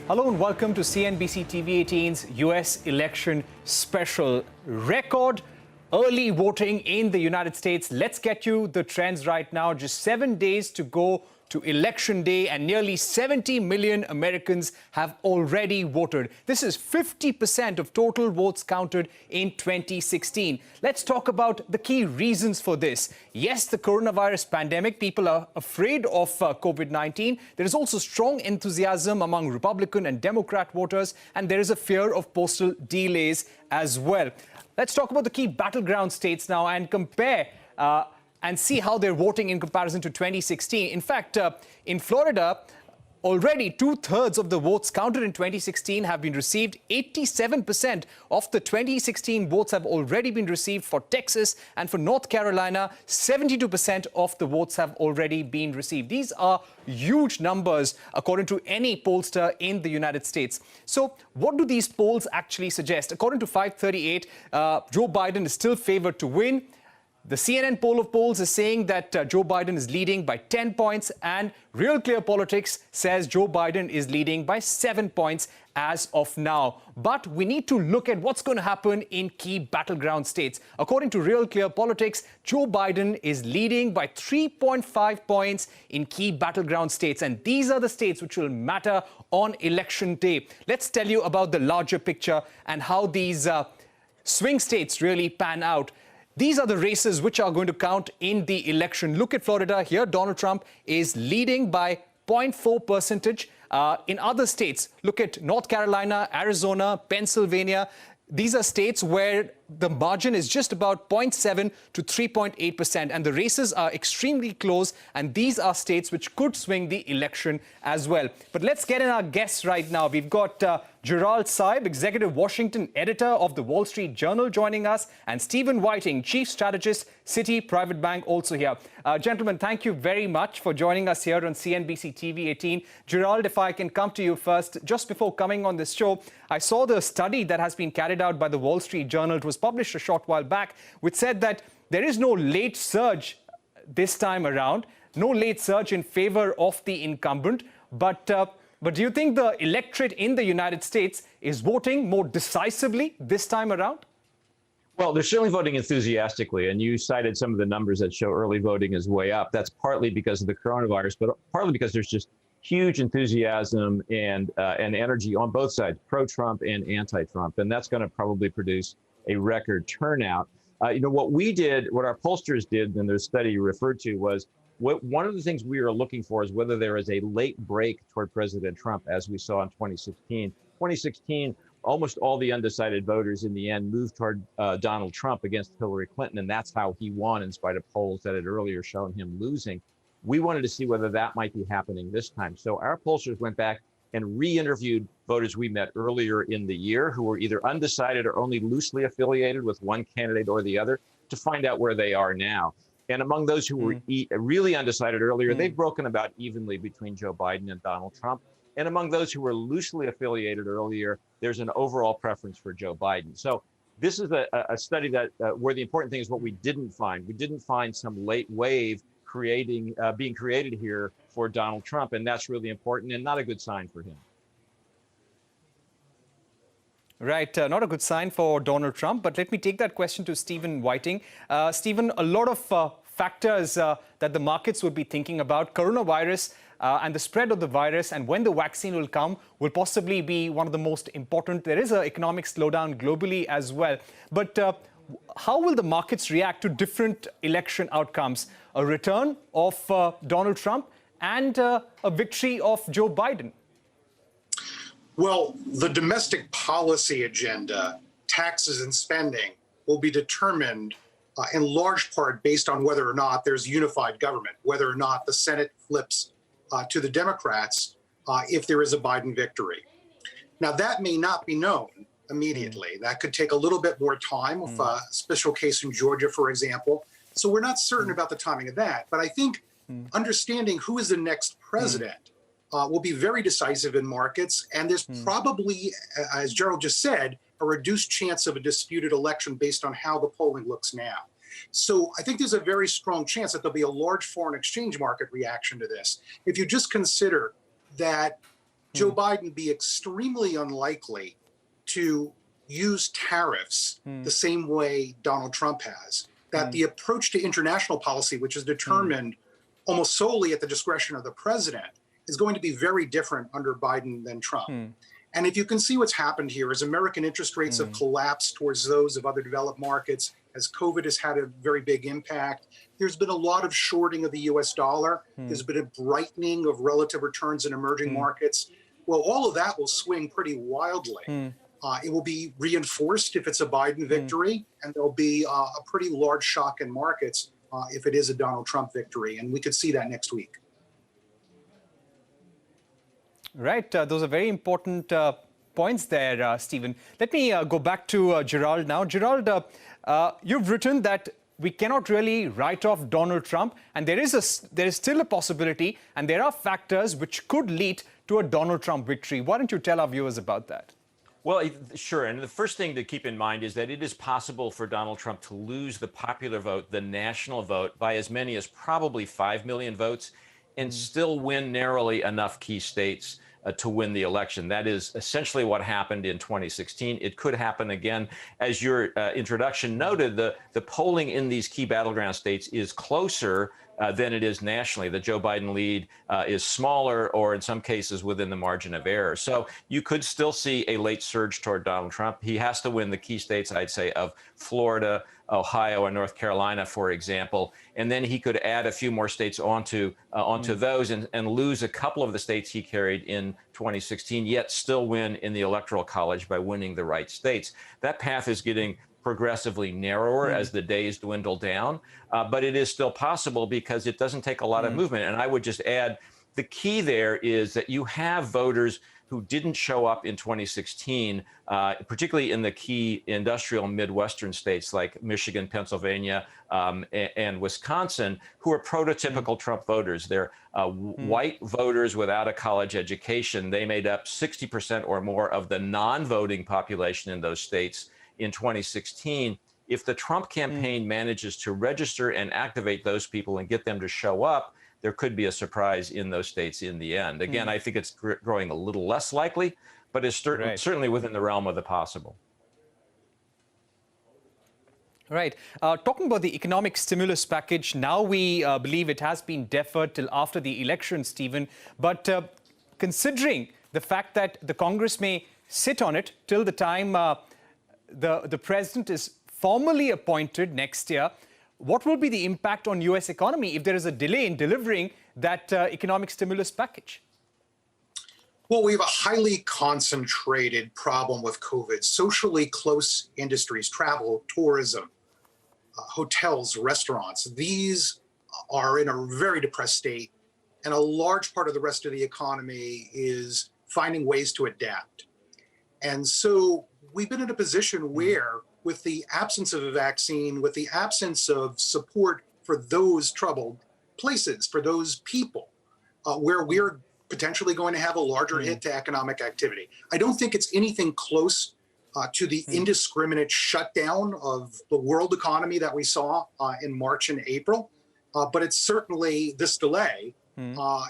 Hello and welcome to CNBC TV18's US election special. Record early voting in the United States. Let's get you the trends right now. Just 7 days to go to Election Day and nearly 70 million Americans have already voted. This is 50% of total votes counted in 2016. Let's talk about the key reasons for this. Yes, the coronavirus pandemic, people are afraid of COVID-19. There is also strong enthusiasm among Republican and Democrat voters, and there is a fear of postal delays as well. Let's talk about the key battleground states now and compare and see how they're voting in comparison to 2016. In fact, in Florida, already 2/3 of the votes counted in 2016 have been received. 87% of the 2016 votes have already been received for Texas, and for North Carolina, 72% of the votes have already been received. These are huge numbers, according to any pollster in the United States. So what do these polls actually suggest? According to 538, Joe Biden is still favored to win. The CNN poll of polls is saying that Joe Biden is leading by 10 points, and Real Clear Politics says Joe Biden is leading by 7 points as of now. But we need to look at what's going to happen in key battleground states. According to Real Clear Politics, Joe Biden is leading by 3.5 points in key battleground states, and these are the states which will matter on Election Day. Let's tell you about the larger picture and how these swing states really pan out. These are the races which are going to count in the election. Look at Florida here. Donald Trump is leading by 0.4 percentage. In other states, look at North Carolina, Arizona, Pennsylvania. These are states where the margin is just about 0.7 to 3.8%, and the races are extremely close, and these are states which could swing the election as well. But let's get in our guests right now. We've got Gerald Saib, Executive Washington Editor of the Wall Street Journal, joining us, and Stephen Whiting, Chief Strategist, Citi Private Bank, also here. Gentlemen, thank you very much for joining us here on CNBC TV18. Gerald, if I can come to you first. Just before coming on this show, I saw the study that has been carried out by the Wall Street Journal. It was published a short while back, which said that there is no late surge this time around, no late surge in favor of the incumbent. But do you think the electorate in the United States is voting more decisively this time around? Well, they're certainly voting enthusiastically, and you cited some of the numbers that show early voting is way up. That's partly because of the coronavirus, but partly because there's just huge enthusiasm and energy on both sides, pro-Trump and anti-Trump, and that's going to probably produce a record turnout. What our pollsters did in their study you referred to was one of the things we are looking for is whether there is a late break toward President Trump, as we saw in 2016. 2016, almost all the undecided voters in the end moved toward Donald Trump against Hillary Clinton, and that's how he won in spite of polls that had earlier shown him losing. We wanted to see whether that might be happening this time. So our pollsters went back and re-interviewed voters we met earlier in the year who were either undecided or only loosely affiliated with one candidate or the other to find out where they are now. And among those who were really undecided earlier, they've broken about evenly between Joe Biden and Donald Trump. And among those who were loosely affiliated earlier, there's an overall preference for Joe Biden. So this is a study that where the important thing is what we didn't find. We didn't find some late wave being created here for Donald Trump, and that's really important and not a good sign for him. Right, not a good sign for Donald Trump, but let me take that question to Stephen Whiting. Stephen, a lot of factors that the markets would be thinking about, coronavirus and the spread of the virus and when the vaccine will come will possibly be one of the most important. There is an economic slowdown globally as well. But how will the markets react to different election outcomes? A return of Donald Trump and a victory of Joe Biden? Well, the domestic policy agenda, taxes and spending, will be determined in large part based on whether or not there's unified government, whether or not the Senate flips to the Democrats if there is a Biden victory. Now, that may not be known immediately. That could take a little bit more time, with a special case in Georgia, for example. So we're not certain about the timing of that. But I think understanding who is the next president will be very decisive in markets. And there's probably, as Gerald just said, a reduced chance of a disputed election based on how the polling looks now. So I think there's a very strong chance that there'll be a large foreign exchange market reaction to this. If you just consider that Joe Biden be extremely unlikely to use tariffs the same way Donald Trump has. That the approach to international policy, which is determined almost solely at the discretion of the president, is going to be very different under Biden than Trump. And if you can see what's happened here, as American interest rates have collapsed towards those of other developed markets, as COVID has had a very big impact, there's been a lot of shorting of the US dollar. There's been a brightening of relative returns in emerging markets. Well, all of that will swing pretty wildly. It will be reinforced if it's a Biden victory, and there'll be a pretty large shock in markets if it is a Donald Trump victory. And we could see that next week. Right. Those are very important points there, Stephen. Let me go back to Gerald now. Gerald, you've written that we cannot really write off Donald Trump, and there is still a possibility, and there are factors which could lead to a Donald Trump victory. Why don't you tell our viewers about that? Well, sure. And the first thing to keep in mind is that it is possible for Donald Trump to lose the popular vote, the national vote, by as many as probably 5 million votes and still win narrowly enough key states to win the election. That is essentially what happened in 2016. It could happen again. As your introduction noted, the polling in these key battleground states is closer than it is nationally. The Joe Biden lead is smaller, or in some cases within the margin of error. So you could still see a late surge toward Donald Trump. He has to win the key states, I'd say, of Florida, Ohio, and North Carolina, for example, and then he could add a few more states onto those and lose a couple of the states he carried in 2016, yet still win in the Electoral College by winning the right states. That path is getting progressively narrower as the days dwindle down, but it is still possible because it doesn't take a lot of movement. And I would just add, the key there is that you have voters who didn't show up in 2016, particularly in the key industrial Midwestern states like Michigan, Pennsylvania, and Wisconsin, who are prototypical Trump voters. They're white voters without a college education. They made up 60% or more of the non-voting population in those states in 2016. If the Trump campaign manages to register and activate those people and get them to show up, there could be a surprise in those states in the end. Again, I think it's growing a little less likely, but it's certainly within the realm of the possible. Right. Talking about the economic stimulus package, now we believe it has been deferred till after the election, Stephen. But considering the fact that the Congress may sit on it till the time the president is formally appointed next year, what will be the impact on U.S. economy if there is a delay in delivering that economic stimulus package? Well, we have a highly concentrated problem with COVID. Socially close industries, travel, tourism, hotels, restaurants, these are in a very depressed state. And a large part of the rest of the economy is finding ways to adapt. And so we've been in a position where, with the absence of a vaccine, with the absence of support for those troubled places, for those people, where we're potentially going to have a larger hit to economic activity. I don't think it's anything close to the indiscriminate shutdown of the world economy that we saw in March and April, but it's certainly, this delay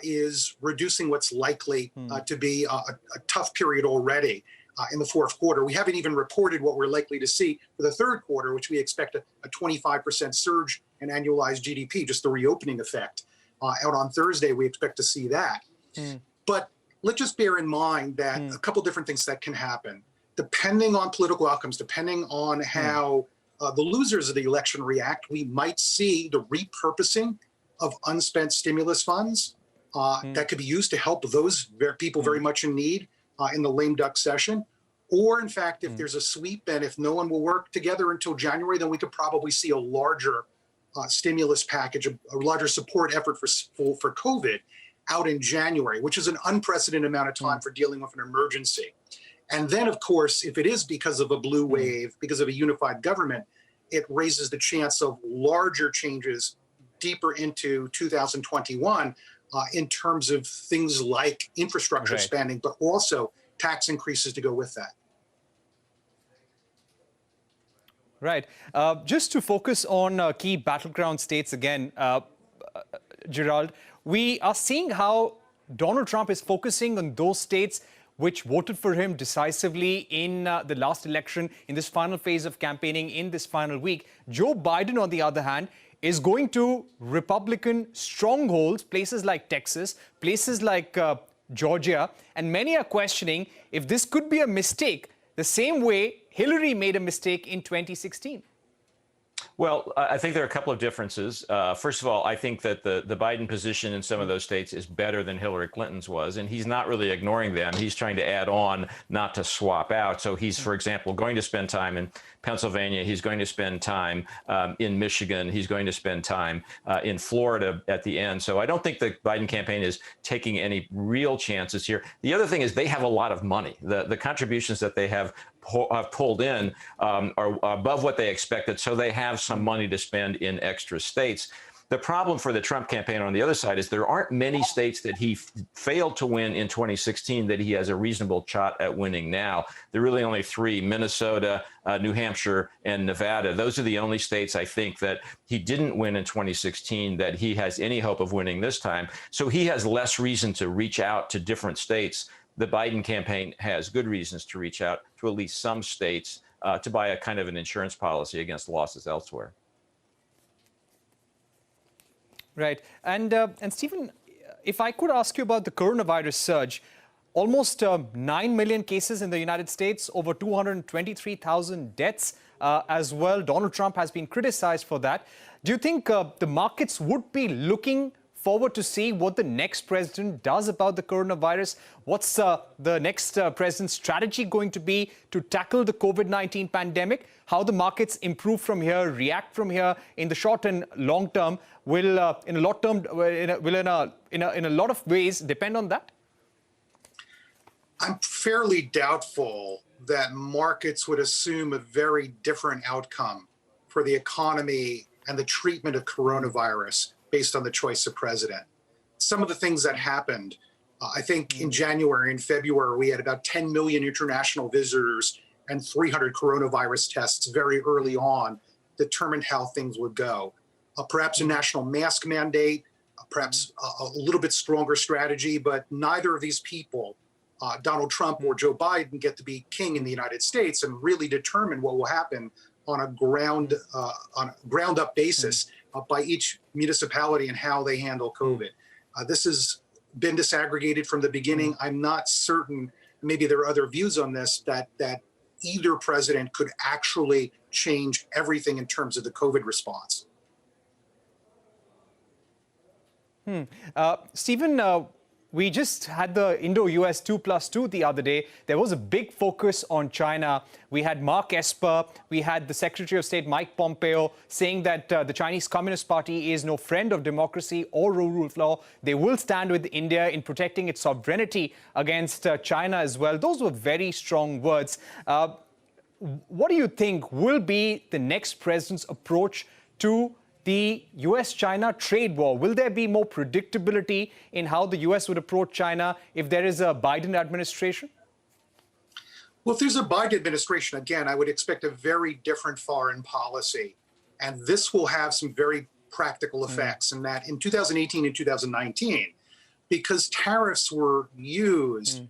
is reducing what's likely to be a tough period already. In the fourth quarter. We haven't even reported what we're likely to see for the third quarter, which we expect a 25% surge in annualized GDP, just the reopening effect. Out on Thursday, we expect to see that. But let's just bear in mind that a couple different things that can happen, depending on political outcomes, depending on how the losers of the election react, we might see the repurposing of unspent stimulus funds that could be used to help those people very much in need in the lame duck session. Or in fact, if there's a sweep and if no one will work together until January, then we could probably see a larger stimulus package, a larger support effort for COVID out in January, which is an unprecedented amount of time for dealing with an emergency. And then, of course, if it is because of a blue wave, because of a unified government, it raises the chance of larger changes deeper into 2021 in terms of things like infrastructure spending, but also tax increases to go with that. Right. Just to focus on key battleground states again, Gerald, we are seeing how Donald Trump is focusing on those states which voted for him decisively in the last election, in this final phase of campaigning, in this final week. Joe Biden, on the other hand, is going to Republican strongholds, places like Texas, places like Georgia, and many are questioning if this could be a mistake, the same way Hillary made a mistake in 2016. Well, I think there are a couple of differences. First of all, I think that the Biden position in some of those states is better than Hillary Clinton's was, and he's not really ignoring them. He's trying to add on, not to swap out. So he's, for example, going to spend time in Pennsylvania. He's going to spend time in Michigan. He's going to spend time in Florida at the end. So I don't think the Biden campaign is taking any real chances here. The other thing is they have a lot of money. The contributions that they have pulled in are above what they expected, so they have some money to spend in extra states. The problem for the Trump campaign on the other side is there aren't many states that he failed to win in 2016 that he has a reasonable shot at winning now. There are really only three: Minnesota, New Hampshire, and Nevada. Those are the only states, I think, that he didn't win in 2016 that he has any hope of winning this time. So he has less reason to reach out to different states. The Biden campaign has good reasons to reach out to at least some states to buy a kind of an insurance policy against losses elsewhere. Right. And Stephen, if I could ask you about the coronavirus surge, almost 9 million cases in the United States, over 223,000 deaths as well. Donald Trump has been criticized for that. Do you think the markets would be looking forward to see what the next president does about the coronavirus? What's the next president's strategy going to be to tackle the COVID-19 pandemic? How the markets improve from here, react from here in the short and long term will, in a lot of ways, depend on that? I'm fairly doubtful that markets would assume a very different outcome for the economy and the treatment of coronavirus based on the choice of president. Some of the things that happened, I think in January and February, we had about 10 million international visitors and 300 coronavirus tests very early on, determined how things would go. Perhaps a national mask mandate, perhaps a little bit stronger strategy, but neither of these people, Donald Trump or Joe Biden, get to be king in the United States and really determine what will happen on a ground up basis by each municipality and how they handle COVID. This has been disaggregated from the beginning. I'm not certain, maybe there are other views on this, that either president could actually change everything in terms of the COVID response. Stephen, we just had the Indo-US 2+2 the other day. There was a big focus on China. We had Mark Esper, we had the Secretary of State Mike Pompeo saying that the Chinese Communist Party is no friend of democracy or rule of law. They will stand with India in protecting its sovereignty against China as well. Those were very strong words. What do you think will be the next president's approach to the US-China trade war? Will there be more predictability in how the US would approach China if there is a Biden administration? Well, if there's a Biden administration, again, I would expect a very different foreign policy. And this will have some very practical effects in that in 2018 and 2019, because tariffs were used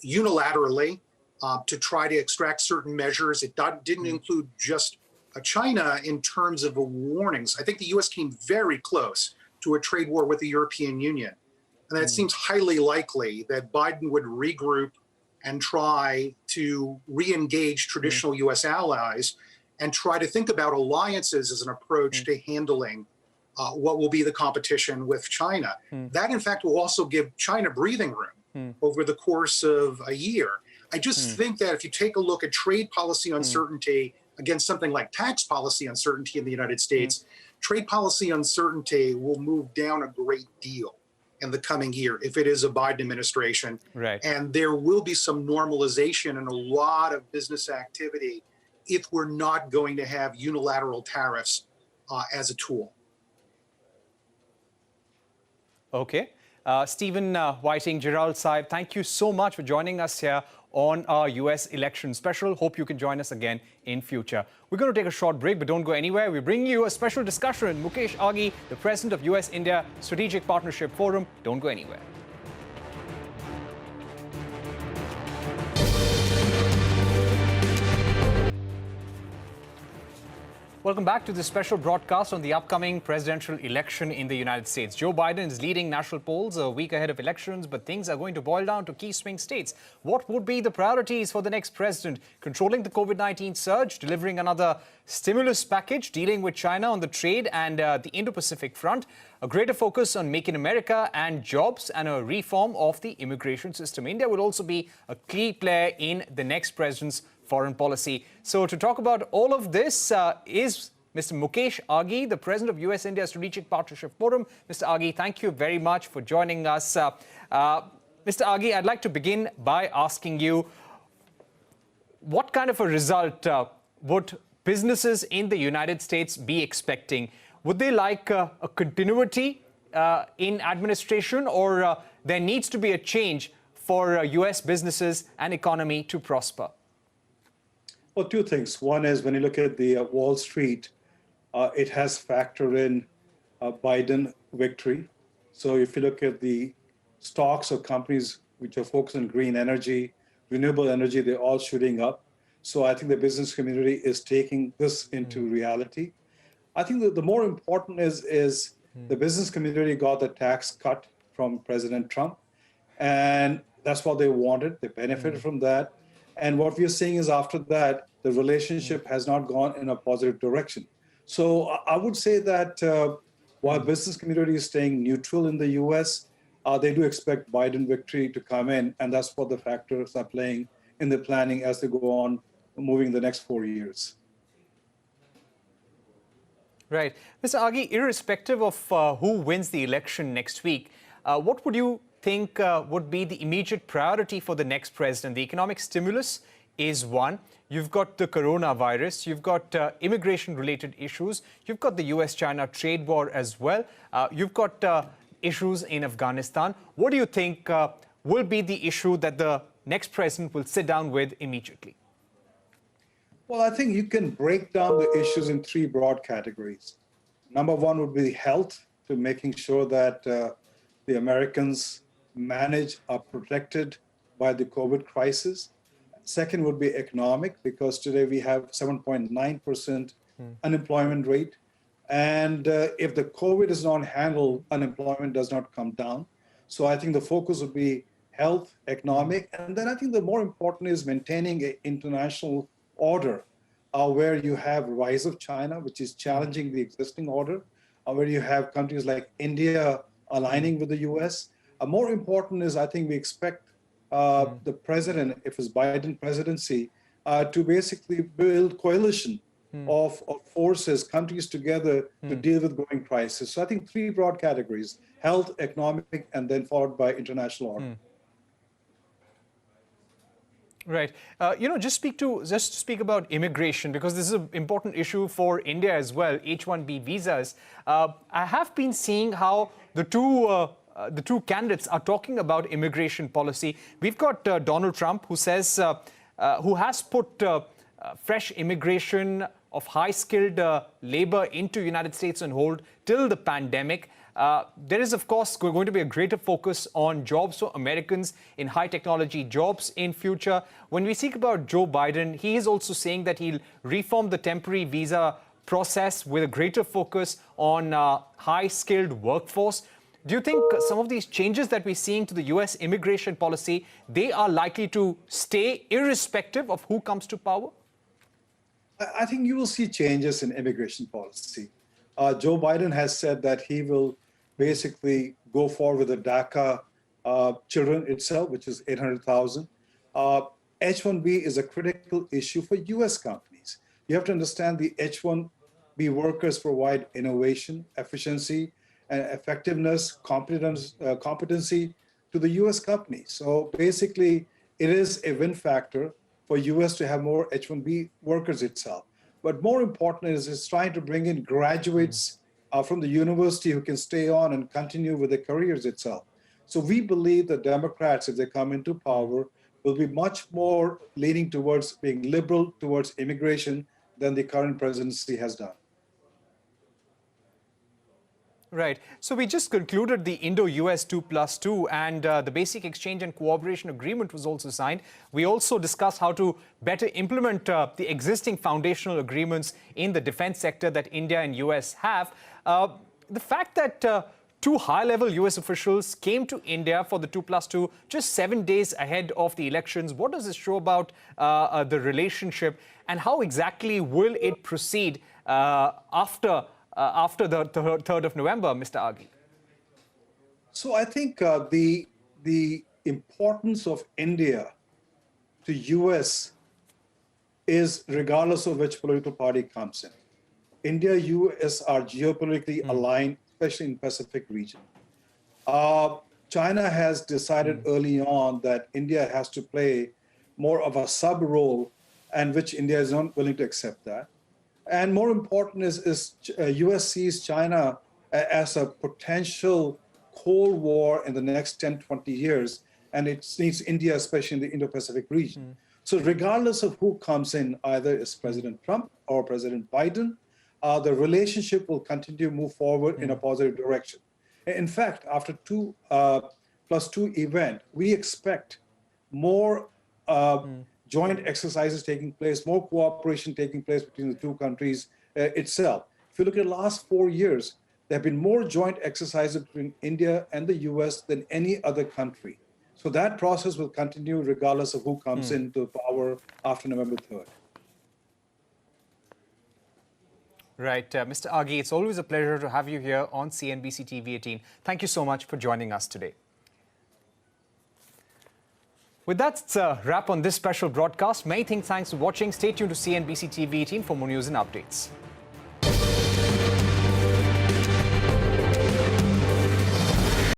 unilaterally to try to extract certain measures. It didn't include just China in terms of warnings. I think the U.S. came very close to a trade war with the European Union. And it seems highly likely that Biden would regroup and try to re-engage traditional U.S. allies and try to think about alliances as an approach to handling what will be the competition with China. That, in fact, will also give China breathing room over the course of a year. I just think that if you take a look at trade policy uncertainty against something like tax policy uncertainty in the United States, trade policy uncertainty will move down a great deal in the coming year if it is a Biden administration. Right. And there will be some normalization in a lot of business activity if we're not going to have unilateral tariffs as a tool. Okay. Stephen Whiting, Gerald Saib, thank you so much for joining us here on our US election special. Hope you can join us again in future. We're going to take a short break, but don't go anywhere. We bring you a special discussion. Mukesh Aghi, the president of US-India Strategic Partnership Forum. Don't go anywhere. Welcome back to this special broadcast on the upcoming presidential election in the United States. Joe Biden is leading national polls a week ahead of elections, but things are going to boil down to key swing states. What would be the priorities for the next president? Controlling the COVID-19 surge, delivering another stimulus package, dealing with China on the trade and the Indo-Pacific front, a greater focus on Make in America and jobs, and a reform of the immigration system. India will also be a key player in the next president's foreign policy. So to talk about all of this is Mr. Mukesh Aghi, the president of US-India Strategic Partnership Forum. Mr. Aghi, thank you very much for joining us. Mr. Aghi, I'd like to begin by asking you, what kind of a result would businesses in the United States be expecting? Would they like a continuity in administration, or there needs to be a change for US businesses and economy to prosper? Well, two things. One is when you look at the Wall Street, it has factored in Biden victory. So if you look at the stocks of companies which are focused on green energy, renewable energy, they're all shooting up. So I think the business community is taking this into reality. I think that the more important is the business community got the tax cut from President Trump, and that's what they wanted. They benefited from that. And what we are seeing is after that, the relationship has not gone in a positive direction. So I would say that while business community is staying neutral in the US, they do expect Biden victory to come in. And that's what the factors are playing in the planning as they go on moving the next 4 years. Right. Mr. Aghi, irrespective of who wins the election next week, what would you think would be the immediate priority for the next president? The economic stimulus is one. You've got the coronavirus. You've got immigration-related issues. You've got the US-China trade war as well. You've got issues in Afghanistan. What do you think will be the issue that the next president will sit down with immediately? Well, I think you can break down the issues in three broad categories. Number one would be health, to making sure that the Americans are protected by the COVID crisis. Second would be economic, because today we have 7.9% unemployment rate. And if the COVID is not handled, unemployment does not come down. So I think the focus would be health, economic. And then I think the more important is maintaining an international order where you have rise of China, which is challenging the existing order, where you have countries like India aligning with the US. More important is, I think we expect the president, if it's Biden presidency, to basically build coalition of forces, countries together to deal with growing crisis. So I think three broad categories: health, economic, and then followed by international order. Right. Just to speak about immigration, because this is an important issue for India as well, H-1B visas. I have been seeing how the two candidates are talking about immigration policy. We've got Donald Trump, who says, who has put fresh immigration of high-skilled labor into United States on hold till the pandemic. There is, of course, going to be a greater focus on jobs for Americans in high technology jobs in future. When we speak about Joe Biden, he is also saying that he'll reform the temporary visa process with a greater focus on high-skilled workforce. Do you think some of these changes that we're seeing to the U.S. immigration policy, they are likely to stay irrespective of who comes to power? I think you will see changes in immigration policy. Joe Biden has said that he will basically go forward with the DACA children itself, which is 800,000. H-1B is a critical issue for U.S. companies. You have to understand the H-1B workers provide innovation, efficiency, and effectiveness, competency to the U.S. companies. So basically, it is a win factor for U.S. to have more H-1B workers itself. But more important is it's trying to bring in graduates from the university who can stay on and continue with their careers itself. So we believe the Democrats, if they come into power, will be much more leaning towards being liberal towards immigration than the current presidency has done. Right. So we just concluded the Indo-US 2+2, and the Basic Exchange and Cooperation Agreement was also signed. We also discussed how to better implement the existing foundational agreements in the defense sector that India and US have. The fact that two high-level US officials came to India for the 2+2 just 7 days ahead of the elections, what does this show about the relationship, and how exactly will it proceed after the 3rd of November, Mr. Aghi? So I think the importance of India to US is regardless of which political party comes in. India, US are geopolitically aligned, especially in Pacific region. China has decided early on that India has to play more of a sub role, and which India is not willing to accept that. And more important is US sees China as a potential Cold War in the next 10, 20 years, and it needs India, especially in the Indo-Pacific region. So regardless of who comes in, either it's President Trump or President Biden, the relationship will continue to move forward in a positive direction. In fact, after 2+2 event, we expect more joint exercises taking place, more cooperation taking place between the two countries itself. If you look at the last 4 years, there have been more joint exercises between India and the US than any other country. So that process will continue regardless of who comes into power after November 3rd. Right. Mr. Aghi, it's always a pleasure to have you here on CNBC TV18. Thank you so much for joining us today. With that, it's a wrap on this special broadcast. Many thanks for watching. Stay tuned to CNBC TV18 for more news and updates.